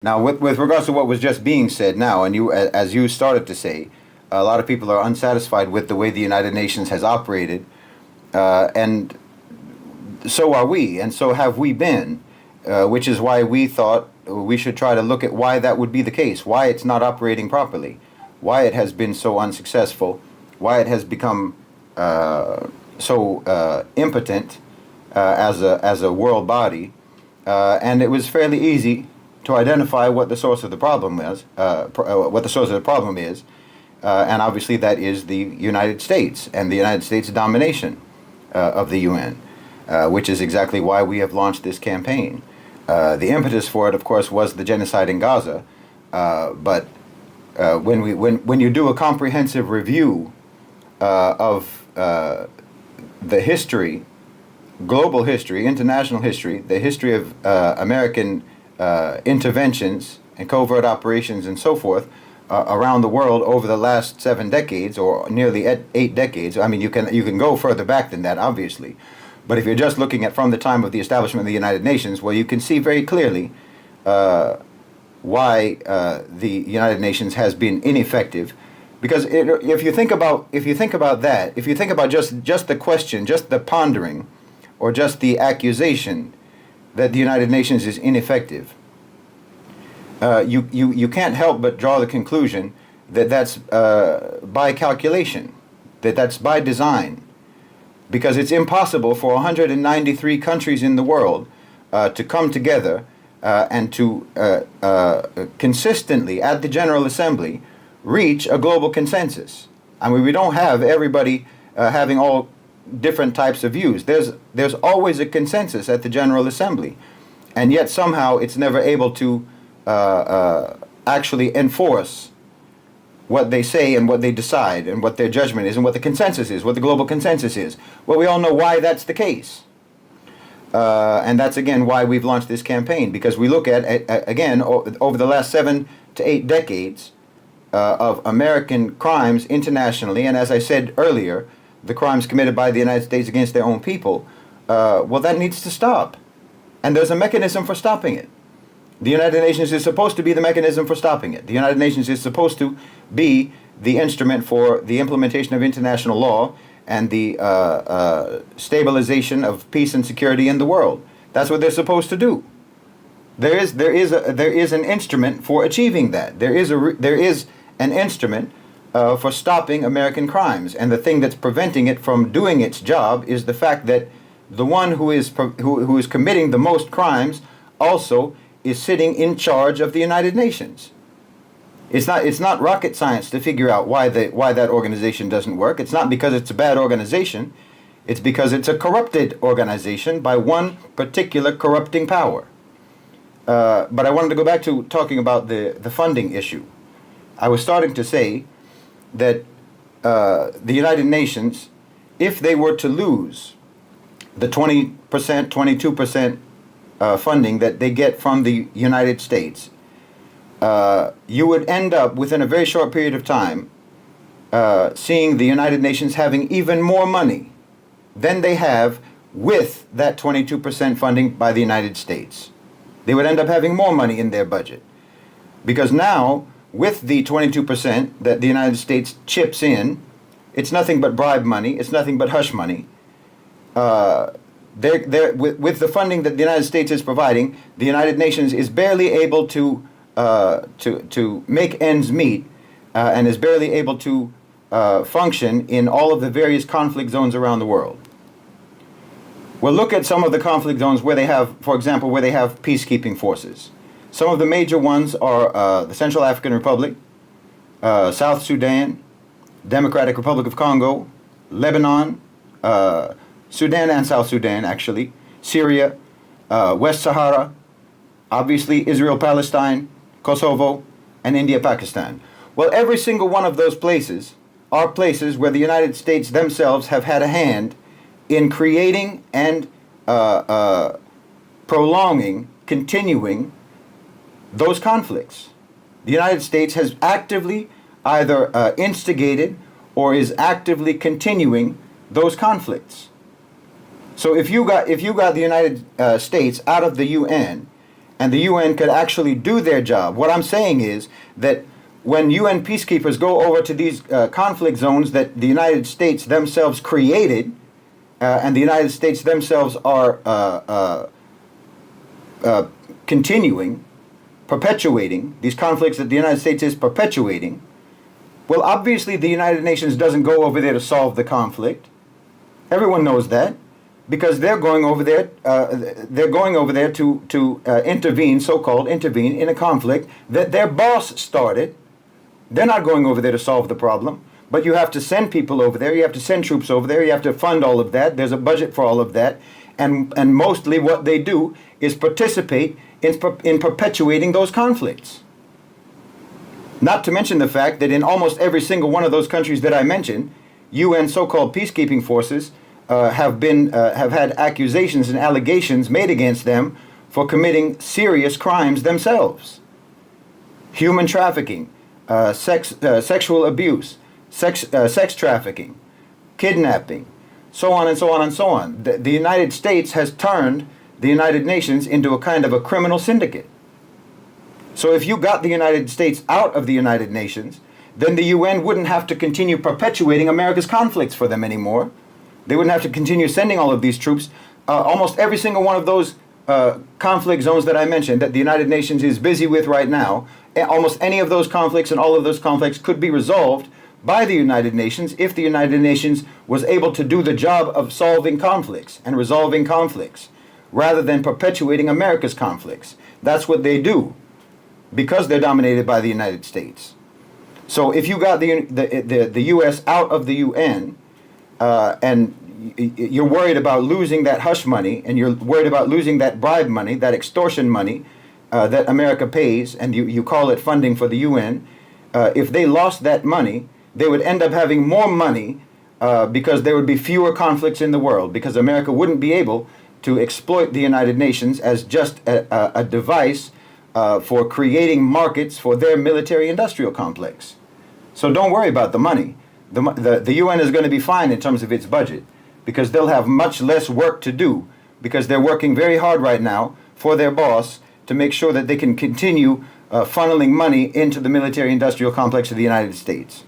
Now, with regards to what was just being said now, and as you started to say, a lot of people are unsatisfied with the way the United Nations has operated, and so are we, and so have we been, which is why we thought we should try to look at why that would be the case, why it's not operating properly, why it has been so unsuccessful, why it has become so impotent as a world body, and it was fairly easy to identify what the source of the problem is, what the source of the problem is, and obviously that is the United States and the United States domination of the UN, which is exactly why we have launched this campaign. The impetus for it, of course, was the genocide in Gaza, but when you do a comprehensive review of the history, global history, international history, the history of American interventions and covert operations and so forth around the world over the last 7 decades or nearly 8 decades. I mean, you can go further back than that, obviously. But if you're just looking at from the time of the establishment of the United Nations, well, you can see very clearly why the United Nations has been ineffective. Because if you think about that, if you think about just the question, just the pondering, or just the accusation that the United Nations is ineffective, you can't help but draw the conclusion that that's by calculation, that that's by design, because it's impossible for 193 countries in the world to come together and to consistently at the General Assembly reach a global consensus. I mean, we don't have everybody having all different types of views. There's always a consensus at the General Assembly, and yet somehow it's never able to actually enforce what they say and what they decide and what their judgment is and what the consensus is, what the global consensus is. Well, we all know why that's the case. And that's, again, why we've launched this campaign, because we look at, again, over the last 7 to 8 decades of American crimes internationally, and as I said earlier, the crimes committed by the United States against their own people, well, that needs to stop. And there's a mechanism for stopping it. The United Nations is supposed to be the mechanism for stopping it. The United Nations is supposed to be the instrument for the implementation of international law and the stabilization of peace and security in the world. That's what they're supposed to do. There is an instrument for achieving that. There is an instrument for stopping American crimes, and the thing that's preventing it from doing its job is the fact that the one who is committing the most crimes also is sitting in charge of the United Nations. It's not rocket science to figure out why that organization doesn't work. It's not because it's a bad organization. It's because it's a corrupted organization by one particular corrupting power. But I wanted to go back to talking about the funding issue. I was starting to say that the United Nations, if they were to lose the 20%, 22% funding that they get from the United States, you would end up within a very short period of time seeing the United Nations having even more money than they have with that 22% funding by the United States. They would end up having more money in their budget, because now with the 22% that the United States chips in, it's nothing but bribe money, it's nothing but hush money. With the funding that the United States is providing, the United Nations is barely able to make ends meet, and is barely able to function in all of the various conflict zones around the world. Well, look at some of the conflict zones where they have, for example, where they have peacekeeping forces. Some of the major ones are the Central African Republic, South Sudan, Democratic Republic of Congo, Lebanon, Sudan and South Sudan, actually, Syria, West Sahara, obviously Israel, Palestine, Kosovo, and India, Pakistan. Well, every single one of those places are places where the United States themselves have had a hand in creating and prolonging, continuing those conflicts. The United States has actively either instigated or is actively continuing those conflicts. So if you got the United States out of the UN and the UN could actually do their job. What I'm saying is that when UN peacekeepers go over to these conflict zones that the United States themselves created, and the United States themselves are continuing, perpetuating, these conflicts that the United States is perpetuating, well, obviously the United Nations doesn't go over there to solve the conflict. Everyone knows that, because they're going over there. They're going over there to intervene, so-called intervene, in a conflict that their boss started. They're not going over there to solve the problem, but you have to send people over there. You have to send troops over there. You have to fund all of that. There's a budget for all of that, and mostly what they do is participate in perpetuating those conflicts. Not to mention the fact that in almost every single one of those countries that I mentioned, UN so-called peacekeeping forces have had accusations and allegations made against them for committing serious crimes themselves: human trafficking, sexual abuse, sex trafficking, kidnapping, so on and so on and so on. The United States has turned the United Nations into a kind of a criminal syndicate. So if you got the United States out of the United Nations, then the UN wouldn't have to continue perpetuating America's conflicts for them anymore. They wouldn't have to continue sending all of these troops. Almost every single one of those conflict zones that I mentioned that the United Nations is busy with right now, almost any of those conflicts and all of those conflicts could be resolved by the United Nations if the United Nations was able to do the job of solving conflicts and resolving conflicts, rather than perpetuating America's conflicts. That's what they do, because they're dominated by the United States. So if you got the U.S. out of the UN, and you're worried about losing that hush money, and you're worried about losing that bribe money, that extortion money that America pays, and you call it funding for the UN, if they lost that money, they would end up having more money because there would be fewer conflicts in the world, because America wouldn't be able to exploit the United Nations as just a device for creating markets for their military-industrial complex. So don't worry about the money. The UN is going to be fine in terms of its budget, because they'll have much less work to do, because they're working very hard right now for their boss to make sure that they can continue funneling money into the military-industrial complex of the United States.